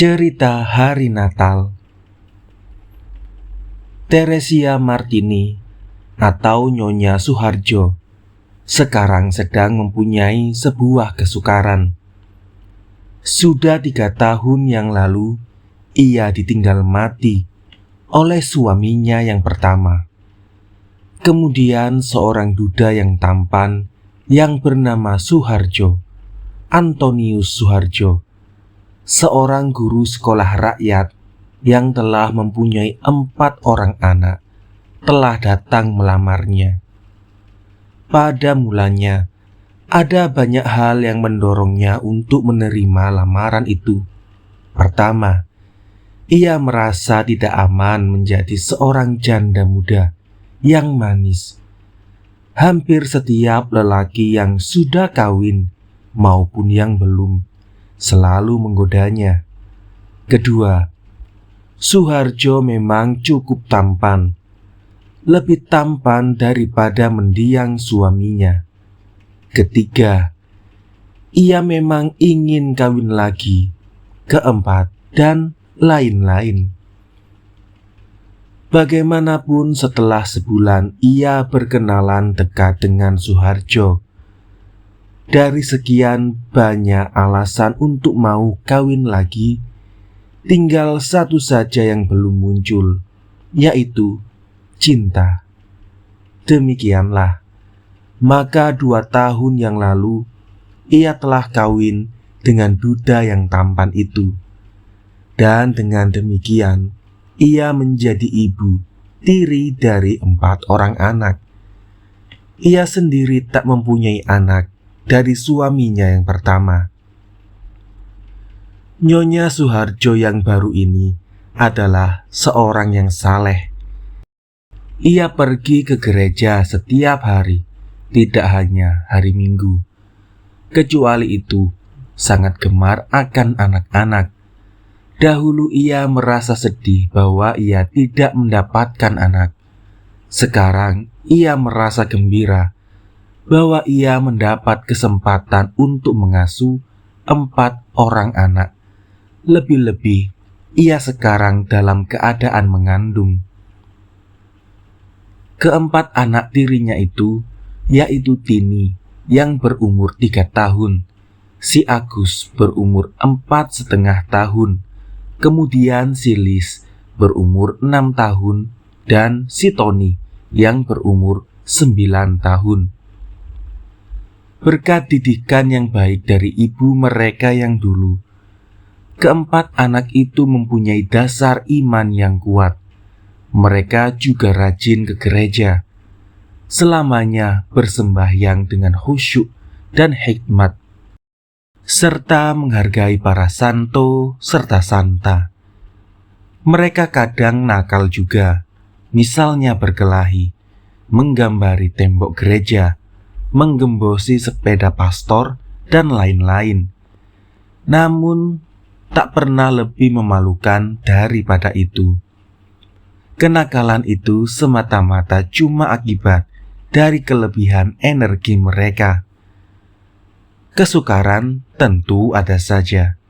Cerita Hari Natal. Teresia Martini atau Nyonya Suharjo sekarang sedang mempunyai sebuah kesukaran. Sudah 3 tahun yang lalu ia ditinggal mati oleh suaminya yang pertama. Kemudian seorang duda yang tampan yang bernama Suharjo, Antonius Suharjo, seorang guru sekolah rakyat yang telah mempunyai 4 orang anak, telah datang melamarnya. Pada mulanya, ada banyak hal yang mendorongnya untuk menerima lamaran itu. Pertama, ia merasa tidak aman menjadi seorang janda muda yang manis. Hampir setiap lelaki yang sudah kawin maupun yang belum selalu menggodanya. Kedua, Suharjo memang cukup tampan, lebih tampan daripada mendiang suaminya. Ketiga, ia memang ingin kawin lagi. Keempat, dan lain-lain. Bagaimanapun setelah sebulan ia berkenalan dekat dengan Suharjo. Dari sekian banyak alasan untuk mau kawin lagi, tinggal satu saja yang belum muncul, yaitu cinta. Demikianlah, maka 2 tahun yang lalu ia telah kawin dengan duda yang tampan itu. Dan dengan demikian, ia menjadi ibu tiri dari 4 orang anak. Ia sendiri tak mempunyai anak dari suaminya yang pertama. Nyonya Suharjo yang baru ini adalah seorang yang saleh. Ia pergi ke gereja setiap hari, tidak hanya hari Minggu. Kecuali itu, sangat gemar akan anak-anak. Dahulu ia merasa sedih bahwa ia tidak mendapatkan anak. Sekarang ia merasa gembira bahwa ia mendapat kesempatan untuk mengasuh 4 orang anak. Lebih-lebih, ia sekarang dalam keadaan mengandung. Keempat anak tirinya itu, yaitu Tini yang berumur 3 tahun, si Agus berumur 4,5 tahun, kemudian si Lis berumur 6 tahun, dan si Tony yang berumur 9 tahun. Berkat didikan yang baik dari ibu mereka yang dulu, keempat anak itu mempunyai dasar iman yang kuat. Mereka juga rajin ke gereja, selamanya bersembahyang dengan khusyuk dan hikmat, serta menghargai para santo serta santa. Mereka kadang nakal juga, misalnya berkelahi, menggambari tembok gereja, menggembosi sepeda pastor, dan lain-lain. Namun, tak pernah lebih memalukan daripada itu. Kenakalan itu semata-mata cuma akibat dari kelebihan energi mereka. Kesukaran tentu ada saja.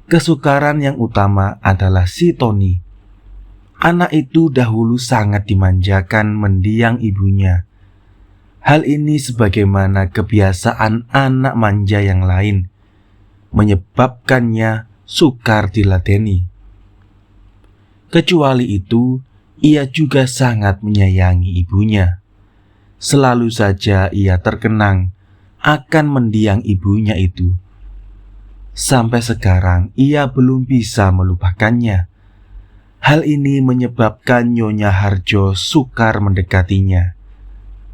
Kesukaran yang utama adalah si Tony. Anak itu dahulu sangat dimanjakan mendiang ibunya. Hal ini sebagaimana kebiasaan anak manja yang lain, menyebabkannya sukar diladeni. Kecuali itu, ia juga sangat menyayangi ibunya. Selalu saja ia terkenang akan mendiang ibunya itu. Sampai sekarang ia belum bisa melupakannya. Hal ini menyebabkan Nyonya Harjo sukar mendekatinya.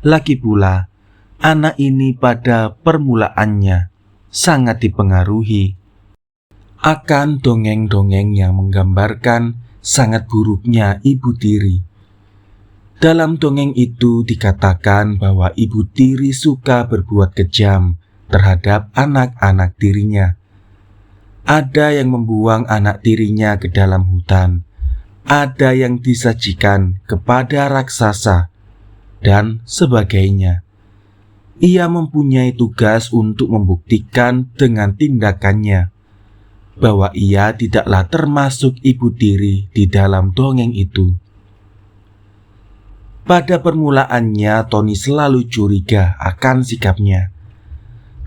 Lagi pula, anak ini pada permulaannya sangat dipengaruhi akan dongeng-dongeng yang menggambarkan sangat buruknya ibu tiri. Dalam dongeng itu dikatakan bahwa ibu tiri suka berbuat kejam terhadap anak-anak tirinya. Ada yang membuang anak tirinya ke dalam hutan, ada yang disajikan kepada raksasa, dan sebagainya. Ia mempunyai tugas untuk membuktikan dengan tindakannya bahwa ia tidaklah termasuk ibu tiri di dalam dongeng itu. Pada permulaannya, Tony selalu curiga akan sikapnya.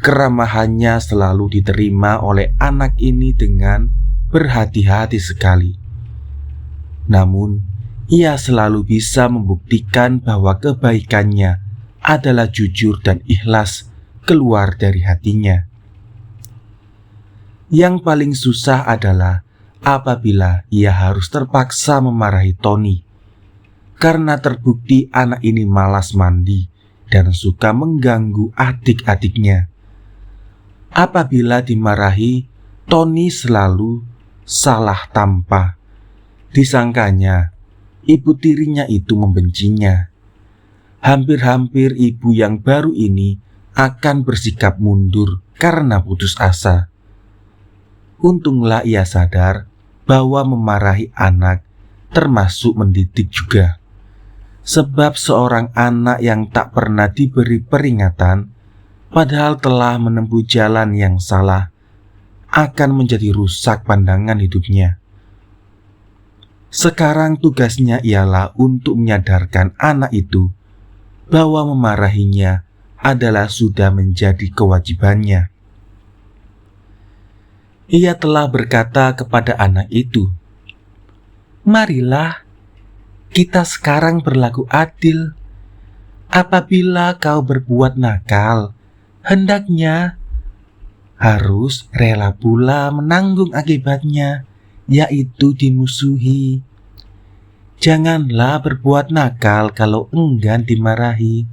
Keramahannya selalu diterima oleh anak ini dengan berhati-hati sekali. Namun, ia selalu bisa membuktikan bahwa kebaikannya adalah jujur dan ikhlas keluar dari hatinya. Yang paling susah adalah apabila ia harus terpaksa memarahi Tony, karena terbukti anak ini malas mandi dan suka mengganggu adik-adiknya. Apabila dimarahi, Tony selalu salah tampa. Disangkanya ibu tirinya itu membencinya. Hampir-hampir ibu yang baru ini akan bersikap mundur karena putus asa. Untunglah ia sadar bahwa memarahi anak termasuk mendidik juga. Sebab seorang anak yang tak pernah diberi peringatan, padahal telah menempuh jalan yang salah, akan menjadi rusak pandangan hidupnya. Sekarang tugasnya ialah untuk menyadarkan anak itu bahwa memarahinya adalah sudah menjadi kewajibannya. Ia telah berkata kepada anak itu, "Marilah kita sekarang berlaku adil. Apabila kau berbuat nakal, hendaknya harus rela pula menanggung akibatnya, yaitu dimusuhi. Janganlah berbuat nakal kalau enggan dimarahi.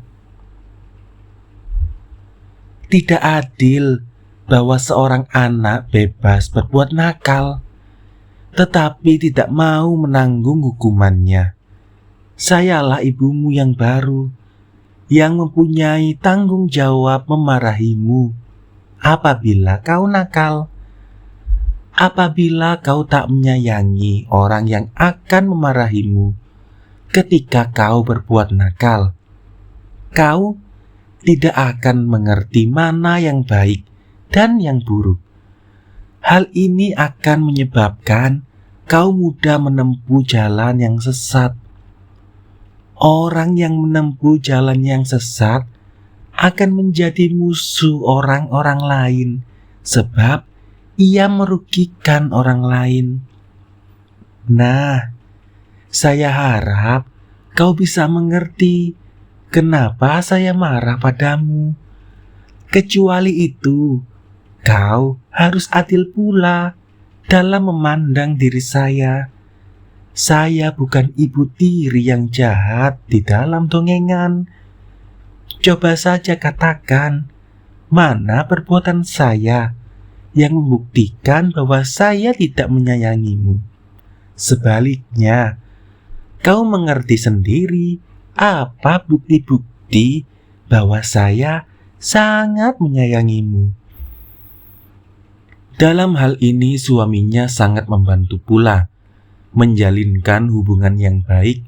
Tidak adil bahwa seorang anak bebas berbuat nakal, tetapi tidak mau menanggung hukumannya. Sayalah ibumu yang baru, yang mempunyai tanggung jawab memarahimu apabila kau nakal. Apabila kau tak menyayangi orang yang akan memarahimu ketika kau berbuat nakal, kau tidak akan mengerti mana yang baik dan yang buruk. Hal ini akan menyebabkan kau mudah menempuh jalan yang sesat. Orang yang menempuh jalan yang sesat akan menjadi musuh orang-orang lain, sebab ia merugikan orang lain. Nah, saya harap kau bisa mengerti kenapa saya marah padamu. Kecuali itu, kau harus adil pula dalam memandang diri saya. Saya bukan ibu tiri yang jahat di dalam dongengan. Coba saja katakan, mana perbuatan saya yang membuktikan bahwa saya tidak menyayangimu? Sebaliknya, kau mengerti sendiri apa bukti-bukti bahwa saya sangat menyayangimu. Dalam hal ini suaminya sangat membantu pula menjalinkan hubungan yang baik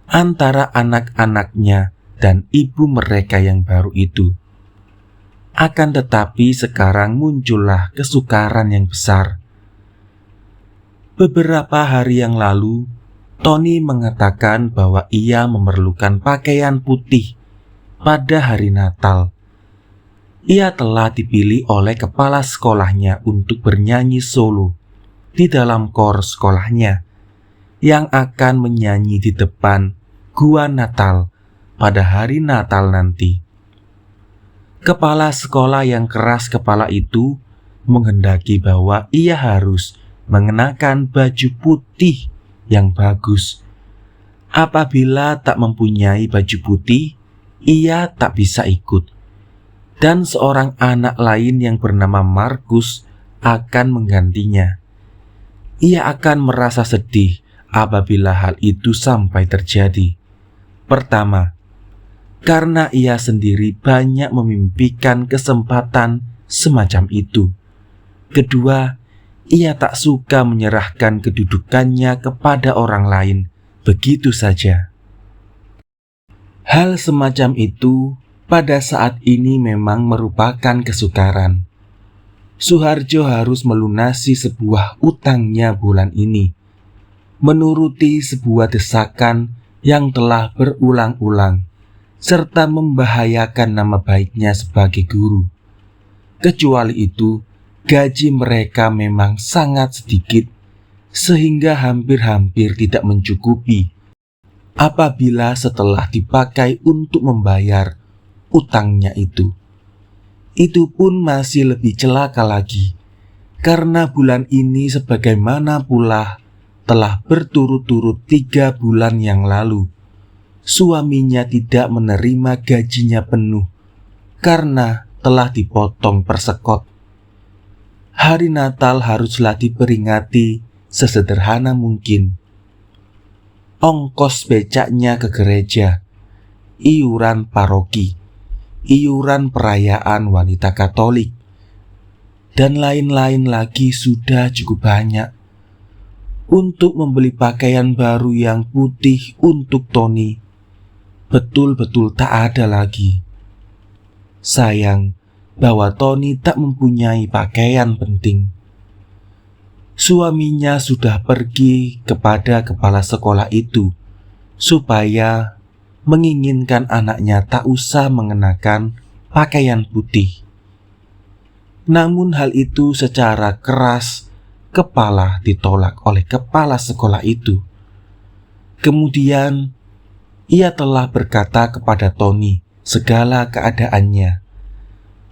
antara anak-anaknya dan ibu mereka yang baru itu. Akan tetapi sekarang muncullah kesukaran yang besar. Beberapa hari yang lalu, Tony mengatakan bahwa ia memerlukan pakaian putih pada hari Natal. Ia telah dipilih oleh kepala sekolahnya untuk bernyanyi solo di dalam kor sekolahnya yang akan menyanyi di depan gua Natal pada hari Natal nanti. Kepala sekolah yang keras kepala itu menghendaki bahwa ia harus mengenakan baju putih yang bagus. Apabila tak mempunyai baju putih, ia tak bisa ikut. Dan seorang anak lain yang bernama Markus akan menggantinya. Ia akan merasa sedih apabila hal itu sampai terjadi. Pertama, karena ia sendiri banyak memimpikan kesempatan semacam itu. Kedua, ia tak suka menyerahkan kedudukannya kepada orang lain begitu saja. Hal semacam itu pada saat ini memang merupakan kesukaran. Suharjo harus melunasi sebuah utangnya bulan ini, menuruti sebuah desakan yang telah berulang-ulang, serta membahayakan nama baiknya sebagai guru. Kecuali itu, gaji mereka memang sangat sedikit, sehingga hampir-hampir tidak mencukupi apabila setelah dipakai untuk membayar utangnya itu. Itu pun masih lebih celaka lagi, karena bulan ini sebagaimana pula telah berturut-turut 3 bulan yang lalu, suaminya tidak menerima gajinya penuh karena telah dipotong persekot. Hari Natal haruslah diperingati sesederhana mungkin. Ongkos becaknya ke gereja, iuran paroki, iuran perayaan wanita Katolik, dan lain-lain lagi sudah cukup banyak. Untuk membeli pakaian baru yang putih untuk Tony, betul-betul tak ada lagi. Sayang bahwa Tony tak mempunyai pakaian penting. Suaminya sudah pergi kepada kepala sekolah itu supaya menginginkan anaknya tak usah mengenakan pakaian putih. Namun hal itu secara keras kepala ditolak oleh kepala sekolah itu. Kemudian ia telah berkata kepada Tony segala keadaannya,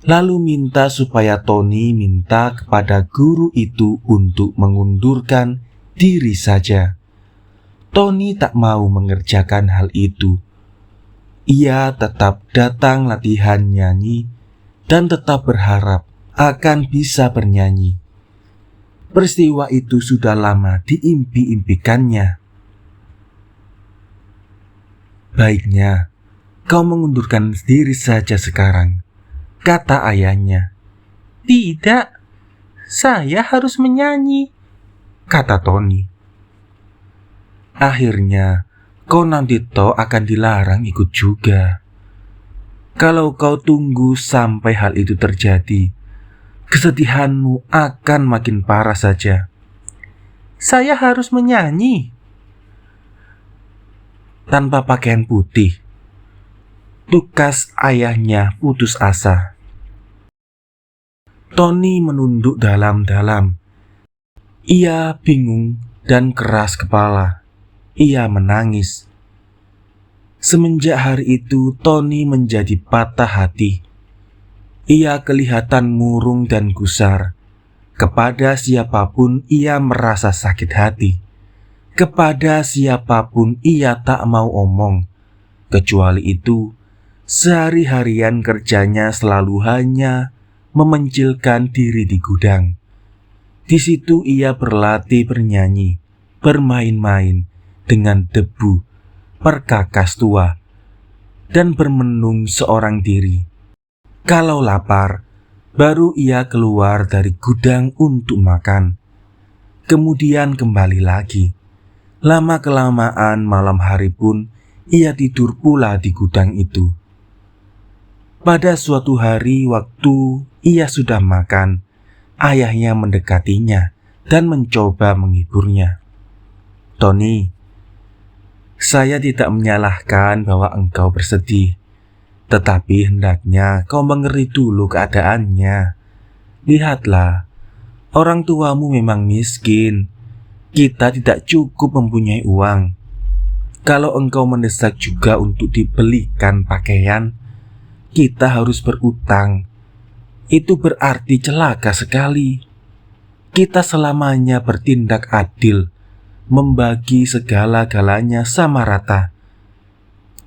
lalu minta supaya Tony minta kepada guru itu untuk mengundurkan diri saja. Tony tak mau mengerjakan hal itu. Ia tetap datang latihan nyanyi dan tetap berharap akan bisa bernyanyi. Peristiwa itu sudah lama diimpi-impikannya. Baiknya, kau mengundurkan diri saja sekarang, kata ayahnya. Tidak, saya harus menyanyi, kata Tony. Akhirnya, kau nanti toh akan dilarang ikut juga. Kalau kau tunggu sampai hal itu terjadi, kesedihanmu akan makin parah saja. Saya harus menyanyi tanpa pakaian putih. Tukas ayahnya putus asa. Tony menunduk dalam-dalam. Ia bingung dan keras kepala. Ia menangis. Semenjak hari itu, Tony menjadi patah hati. Ia kelihatan murung dan gusar. Kepada siapapun ia merasa sakit hati. Kepada siapapun ia tak mau omong. Kecuali itu, sehari-harian kerjanya selalu hanya memencilkan diri di gudang. Di situ ia berlatih bernyanyi, bermain-main dengan debu, perkakas tua, dan bermenung seorang diri. Kalau lapar, baru ia keluar dari gudang untuk makan. Kemudian kembali lagi. Lama-kelamaan malam hari pun ia tidur pula di gudang itu. Pada suatu hari waktu ia sudah makan, ayahnya mendekatinya dan mencoba menghiburnya. Tony, saya tidak menyalahkan bahwa engkau bersedih. Tetapi hendaknya kau mengerti dulu keadaannya. Lihatlah, orang tuamu memang miskin. Kita tidak cukup mempunyai uang. Kalau engkau mendesak juga untuk dibelikan pakaian, kita harus berutang. Itu berarti celaka sekali. Kita selamanya bertindak adil, membagi segala-galanya sama rata.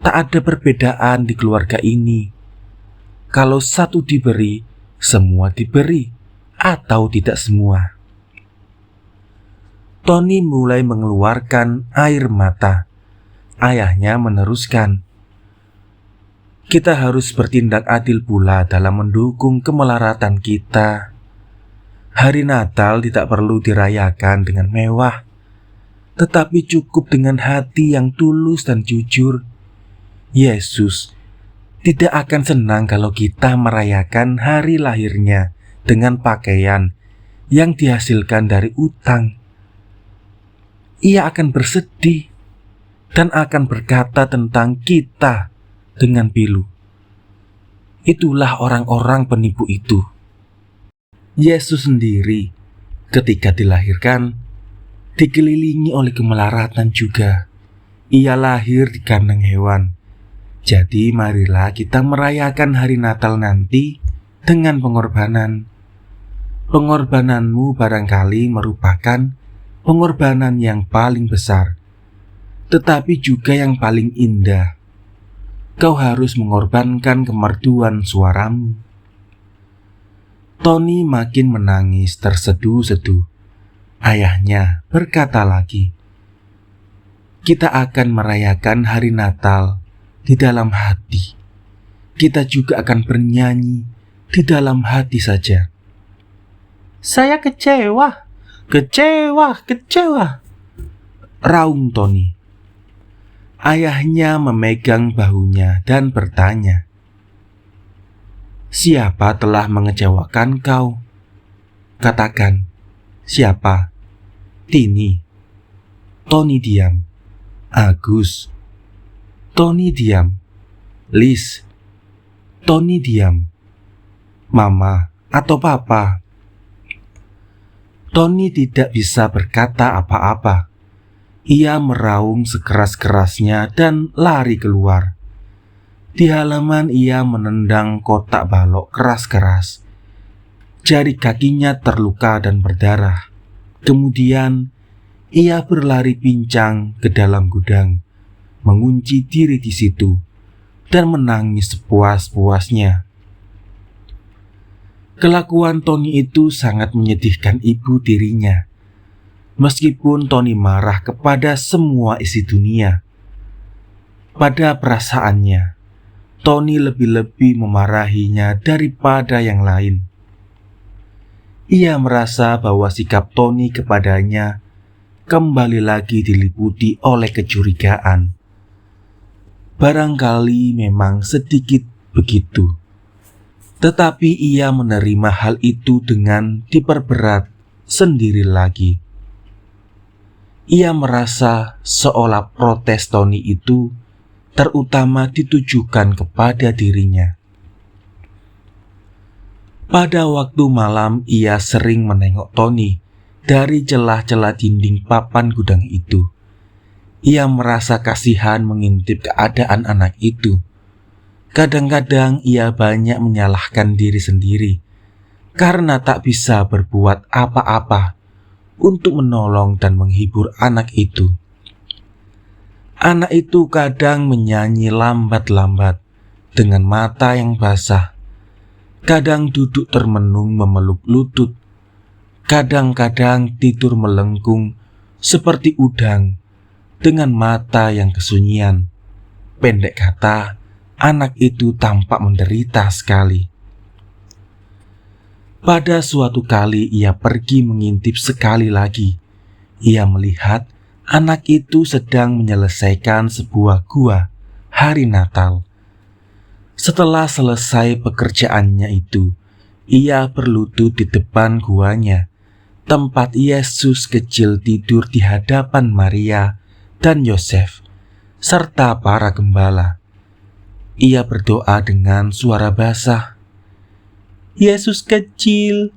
Tak ada perbedaan di keluarga ini. Kalau satu diberi, semua diberi, atau tidak semua. Tony mulai mengeluarkan air mata. Ayahnya meneruskan, kita harus bertindak adil pula dalam mendukung kemelaratan kita. Hari Natal tidak perlu dirayakan dengan mewah, tetapi cukup dengan hati yang tulus dan jujur. Yesus tidak akan senang kalau kita merayakan hari lahirnya dengan pakaian yang dihasilkan dari utang. Ia akan bersedih dan akan berkata tentang kita dengan pilu. Itulah orang-orang penipu itu. Yesus sendiri ketika dilahirkan dikelilingi oleh kemelaratan juga. Ia lahir di kandang hewan. Jadi marilah kita merayakan hari Natal nanti dengan pengorbanan. Pengorbananmu barangkali merupakan pengorbanan yang paling besar, tetapi juga yang paling indah. Kau harus mengorbankan kemerduan suaramu. Tony makin menangis terseduh-seduh. Ayahnya berkata lagi, kita akan merayakan hari Natal di dalam hati. Kita juga akan bernyanyi di dalam hati saja. Saya kecewa, raung Tony. Ayahnya memegang bahunya dan bertanya, siapa telah mengecewakan kau? Katakan, siapa? Tini. Tony diam. Agus. Tony diam. Liz. Tony diam. Mama atau papa? Tony tidak bisa berkata apa-apa. Ia meraung sekeras-kerasnya dan lari keluar. Di halaman ia menendang kotak balok keras-keras. Jari kakinya terluka dan berdarah. Kemudian ia berlari pincang ke dalam gudang, mengunci diri di situ, dan menangis sepuas-puasnya. Kelakuan Tony itu sangat menyedihkan ibu tirinya. Meskipun Tony marah kepada semua isi dunia, pada perasaannya, Tony lebih-lebih memarahinya daripada yang lain. Ia merasa bahwa sikap Tony kepadanya kembali lagi diliputi oleh kecurigaan. Barangkali memang sedikit begitu, tetapi ia menerima hal itu dengan diperberat sendiri lagi. Ia merasa seolah protes Tony itu terutama ditujukan kepada dirinya. Pada waktu malam ia sering menengok Tony dari celah-celah dinding papan gudang itu. Ia merasa kasihan mengintip keadaan anak itu. Kadang-kadang ia banyak menyalahkan diri sendiri karena tak bisa berbuat apa-apa untuk menolong dan menghibur anak itu. Anak itu kadang menyanyi lambat-lambat dengan mata yang basah. Kadang duduk termenung memeluk lutut. Kadang-kadang tidur melengkung seperti udang dengan mata yang kesunyian. Pendek kata, anak itu tampak menderita sekali. Pada suatu kali ia pergi mengintip sekali lagi. Ia melihat anak itu sedang menyelesaikan sebuah gua hari Natal. Setelah selesai pekerjaannya itu, ia berlutut di depan guanya, tempat Yesus kecil tidur di hadapan Maria dan Yosef, serta para gembala. Ia berdoa dengan suara basah. Yesus kecil,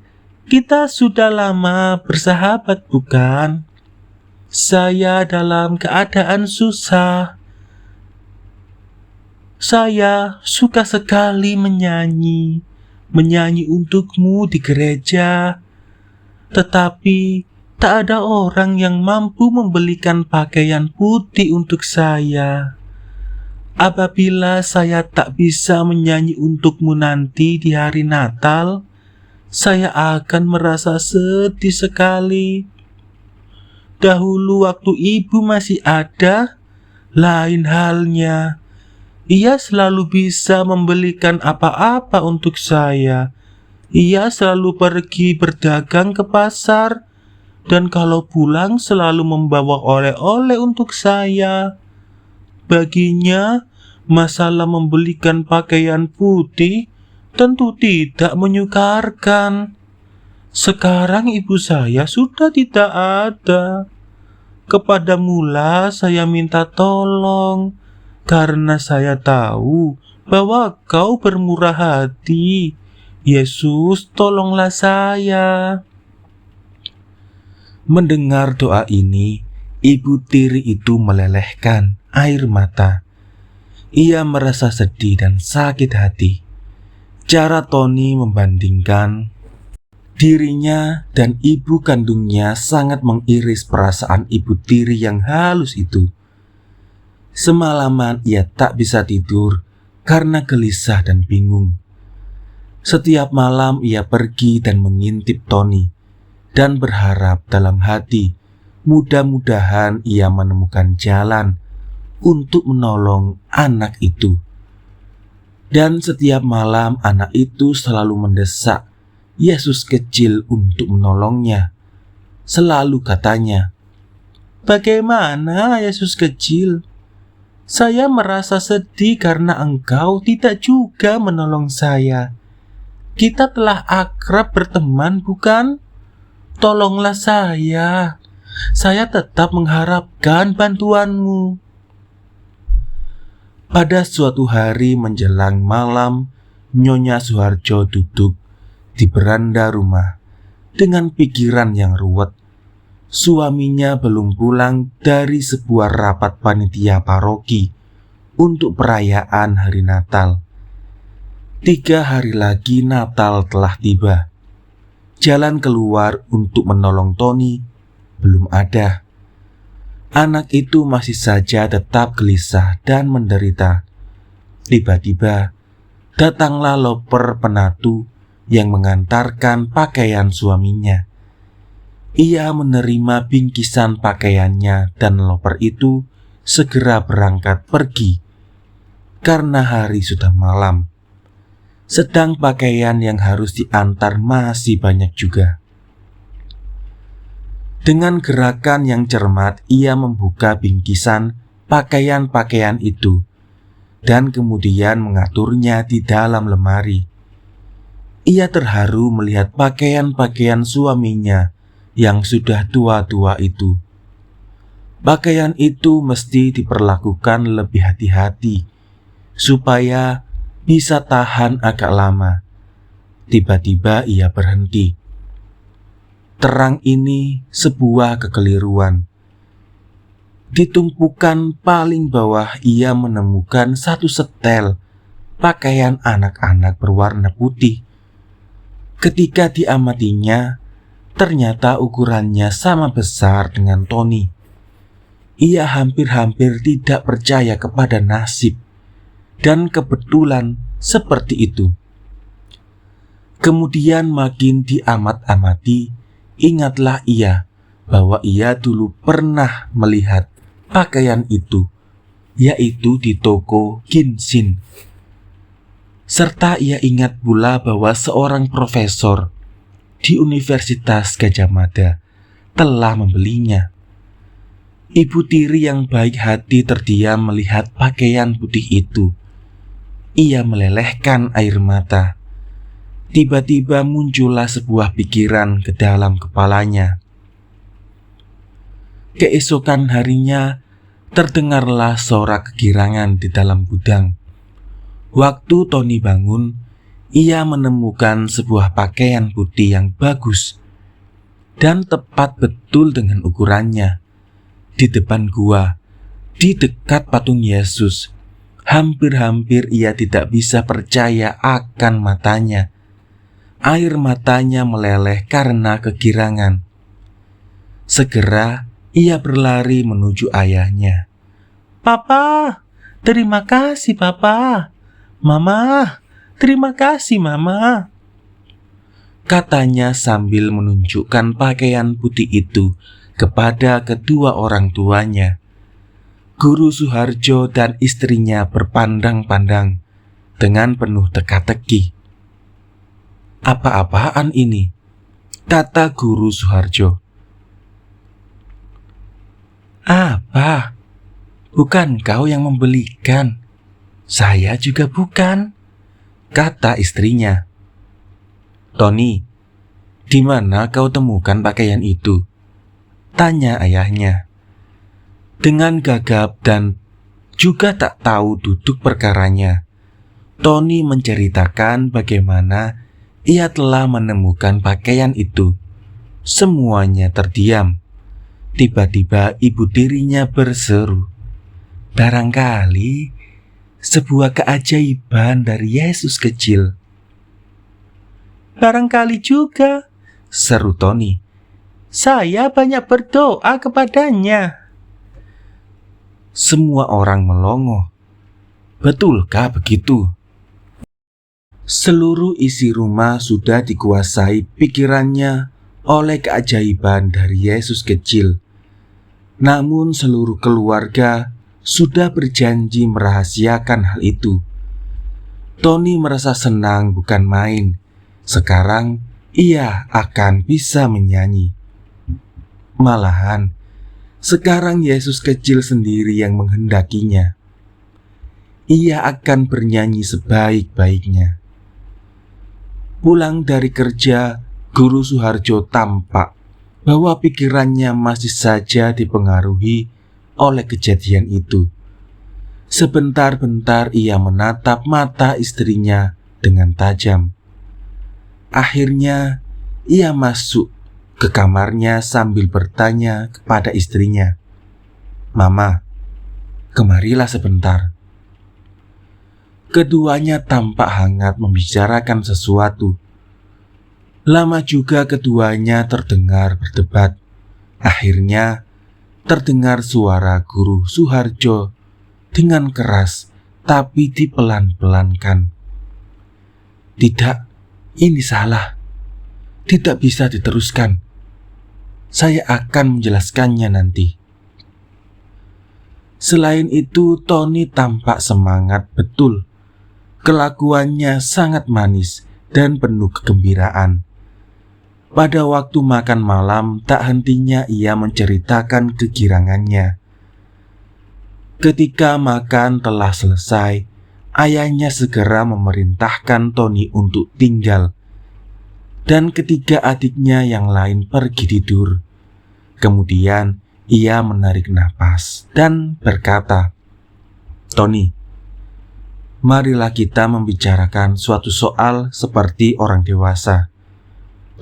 kita sudah lama bersahabat bukan? Saya dalam keadaan susah. Saya suka sekali menyanyi untukmu di gereja. Tetapi tak ada orang yang mampu membelikan pakaian putih untuk saya. Apabila saya tak bisa menyanyi untukmu nanti di hari Natal, saya akan merasa sedih sekali. Dahulu waktu ibu masih ada, lain halnya. Ia selalu bisa membelikan apa-apa untuk saya. Ia selalu pergi berdagang ke pasar, dan kalau pulang selalu membawa oleh-oleh untuk saya. Baginya, masalah membelikan pakaian putih tentu tidak menyukarkan. Sekarang ibu saya sudah tidak ada. Kepadamulah saya minta tolong, karena saya tahu bahwa Kau bermurah hati. Yesus, tolonglah saya. Mendengar doa ini, ibu tiri itu melelehkan air mata. Ia merasa sedih dan sakit hati. Cara Tony membandingkan dirinya dan ibu kandungnya sangat mengiris perasaan ibu tiri yang halus itu. Semalaman ia tak bisa tidur karena gelisah dan bingung. Setiap malam ia pergi dan mengintip Tony dan berharap dalam hati mudah-mudahan ia menemukan jalan untuk menolong anak itu. Dan setiap malam anak itu selalu mendesak Yesus kecil untuk menolongnya. Selalu katanya, "Bagaimana Yesus kecil? Saya merasa sedih karena Engkau tidak juga menolong saya. Kita telah akrab berteman, bukan? Tolonglah saya. Saya tetap mengharapkan bantuanmu." Pada suatu hari menjelang malam, Nyonya Suharjo duduk di beranda rumah dengan pikiran yang ruwet. Suaminya belum pulang dari sebuah rapat panitia paroki untuk perayaan hari Natal. 3 hari lagi Natal telah tiba. Jalan keluar untuk menolong Tony belum ada. Anak itu masih saja tetap gelisah dan menderita. Tiba-tiba datanglah loper penatu yang mengantarkan pakaian suaminya. Ia menerima bingkisan pakaiannya dan loper itu segera berangkat pergi karena hari sudah malam. Sedang pakaian yang harus diantar masih banyak juga. Dengan gerakan yang cermat, ia membuka bingkisan pakaian-pakaian itu dan kemudian mengaturnya di dalam lemari. Ia terharu melihat pakaian-pakaian suaminya yang sudah tua-tua itu. Pakaian itu mesti diperlakukan lebih hati-hati supaya bisa tahan agak lama. Tiba-tiba ia berhenti. Terang ini sebuah kekeliruan. Di tumpukan paling bawah ia menemukan satu setel pakaian anak-anak berwarna putih. Ketika diamatinya, ternyata ukurannya sama besar dengan Tony. Ia hampir-hampir tidak percaya kepada nasib, dan kebetulan seperti itu. Kemudian makin diamat-amati, ingatlah ia bahwa ia dulu pernah melihat pakaian itu, yaitu di toko Ginsin. Serta ia ingat pula bahwa seorang profesor di Universitas Gadjah Mada telah membelinya. Ibu tiri yang baik hati terdiam melihat pakaian putih itu. Ia melelehkan air mata. Tiba-tiba muncullah sebuah pikiran ke dalam kepalanya. Keesokan harinya terdengarlah sorak kegirangan di dalam gudang. Waktu Tony bangun, ia menemukan sebuah pakaian putih yang bagus dan tepat betul dengan ukurannya. Di depan gua, di dekat patung Yesus, hampir-hampir ia tidak bisa percaya akan matanya. Air matanya meleleh karena kegirangan. Segera ia berlari menuju ayahnya. "Papa, terima kasih Papa. Mama, terima kasih Mama," katanya sambil menunjukkan pakaian putih itu kepada kedua orang tuanya. Guru Suharjo dan istrinya berpandang-pandang dengan penuh teka-teki. "Apa-apaan ini?" kata Guru Suharjo. "Apa? Bukan kau yang membelikan? Saya juga bukan," kata istrinya. "Tony, "Di mana kau temukan pakaian itu?" tanya ayahnya. Dengan gagap dan juga tak tahu duduk perkaranya, Tony menceritakan bagaimana ia telah menemukan pakaian itu. Semuanya terdiam. Tiba-tiba ibu tirinya berseru, "Barangkali sebuah keajaiban dari Yesus kecil." Barangkali juga, seru Tony. saya banyak berdoa kepadanya. Semua orang melongo. Betulkah begitu? Seluruh isi rumah sudah dikuasai pikirannya oleh keajaiban dari Yesus kecil. Namun seluruh keluarga sudah berjanji merahasiakan hal itu. Tony merasa senang bukan main. Sekarang ia akan bisa menyanyi. Malahan, sekarang Yesus kecil sendiri yang menghendakinya. Ia akan bernyanyi sebaik-baiknya. Pulang dari kerja, Guru Suharjo tampak bahwa pikirannya masih saja dipengaruhi oleh kejadian itu. Sebentar-bentar ia menatap mata istrinya dengan tajam. Akhirnya ia masuk ke kamarnya sambil bertanya kepada istrinya, "Mama, kemarilah sebentar." Keduanya tampak hangat membicarakan sesuatu. Lama juga keduanya terdengar berdebat. Akhirnya terdengar suara Guru Suharjo dengan keras tapi dipelan-pelankan. "Tidak, ini salah. Tidak bisa diteruskan. Saya akan menjelaskannya nanti." Selain itu, Tony tampak semangat betul. Kelakuannya sangat manis dan penuh kegembiraan. Pada waktu makan malam, tak hentinya ia menceritakan kegirangannya. Ketika makan telah selesai, ayahnya segera memerintahkan Tony untuk tinggal, dan ketiga adiknya yang lain pergi tidur. Kemudian ia menarik napas dan berkata, "Tony, marilah kita membicarakan suatu soal seperti orang dewasa.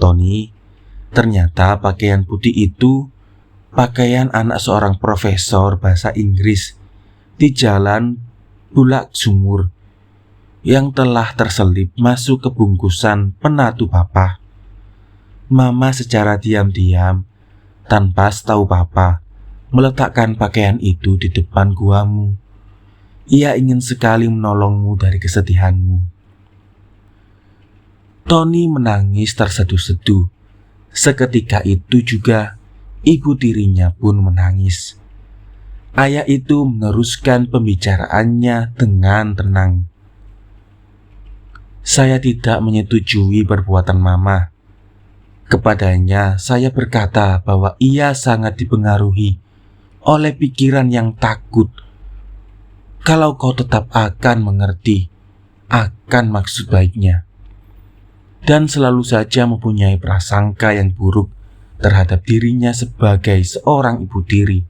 Tony, ternyata pakaian putih itu pakaian anak seorang profesor bahasa Inggris di jalan Bulak Sumur yang telah terselip masuk ke bungkusan penatu papa. Mama secara diam-diam, tanpa setahu papa, meletakkan pakaian itu di depan guamu. Ia ingin sekali menolongmu dari kesedihanmu." Tony menangis terseduh-seduh. Seketika itu juga ibu tirinya pun menangis. Ayah itu meneruskan pembicaraannya dengan tenang. "Saya tidak menyetujui perbuatan Mama. Kepadanya saya berkata bahwa ia sangat dipengaruhi oleh pikiran yang takut. Kalau kau tetap akan mengerti akan maksud baiknya, dan selalu saja mempunyai prasangka yang buruk terhadap dirinya sebagai seorang ibu tiri.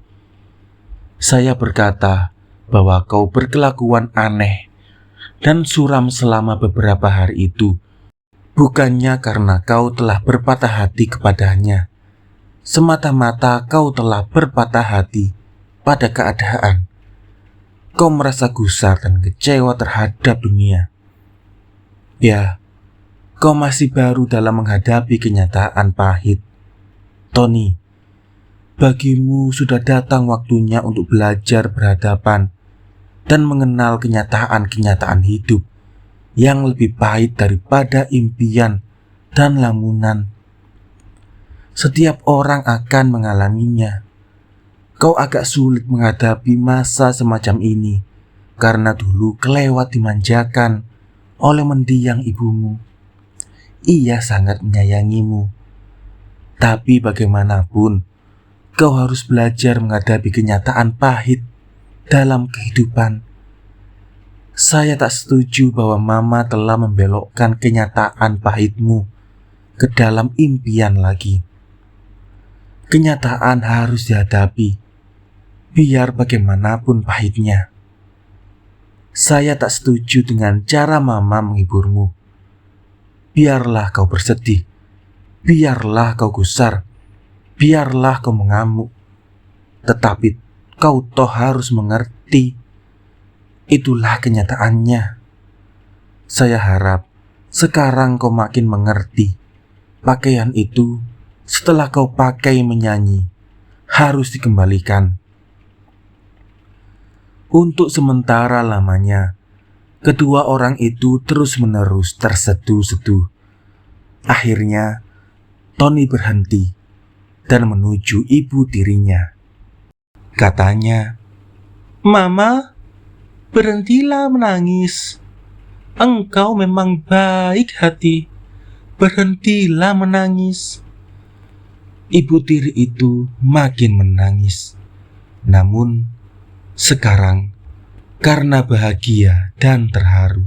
Saya berkata bahwa kau berkelakuan aneh dan suram selama beberapa hari itu, bukannya karena kau telah berpatah hati kepadanya. Semata-mata kau telah berpatah hati pada keadaan. Kau merasa gusar dan kecewa terhadap dunia. Ya, kau masih baru dalam menghadapi kenyataan pahit. Tony, bagimu sudah datang waktunya untuk belajar berhadapan dan mengenal kenyataan-kenyataan hidup yang lebih pahit daripada impian dan lamunan. Setiap orang akan mengalaminya. Kau agak sulit menghadapi masa semacam ini karena dulu kelewat dimanjakan oleh mendiang ibumu. Ia sangat menyayangimu. Tapi bagaimanapun, kau harus belajar menghadapi kenyataan pahit dalam kehidupan. Saya tak setuju bahwa Mama telah membelokkan kenyataan pahitmu ke dalam impian lagi. Kenyataan harus dihadapi, biar bagaimanapun pahitnya. Saya tak setuju dengan cara Mama menghiburmu. Biarlah kau bersedih, biarlah kau gusar, biarlah kau mengamuk. Tetapi kau toh harus mengerti. Itulah kenyataannya. Saya harap sekarang kau makin mengerti. Pakaian itu setelah kau pakai menyanyi harus dikembalikan. Untuk sementara lamanya, kedua orang itu terus-menerus terseduh-seduh. Akhirnya, Tony berhenti dan menuju ibu tirinya. Katanya, Mama, berhentilah menangis. Engkau memang baik hati. Berhentilah menangis. ibu tiri itu makin menangis. Namun, sekarang karena bahagia dan terharu,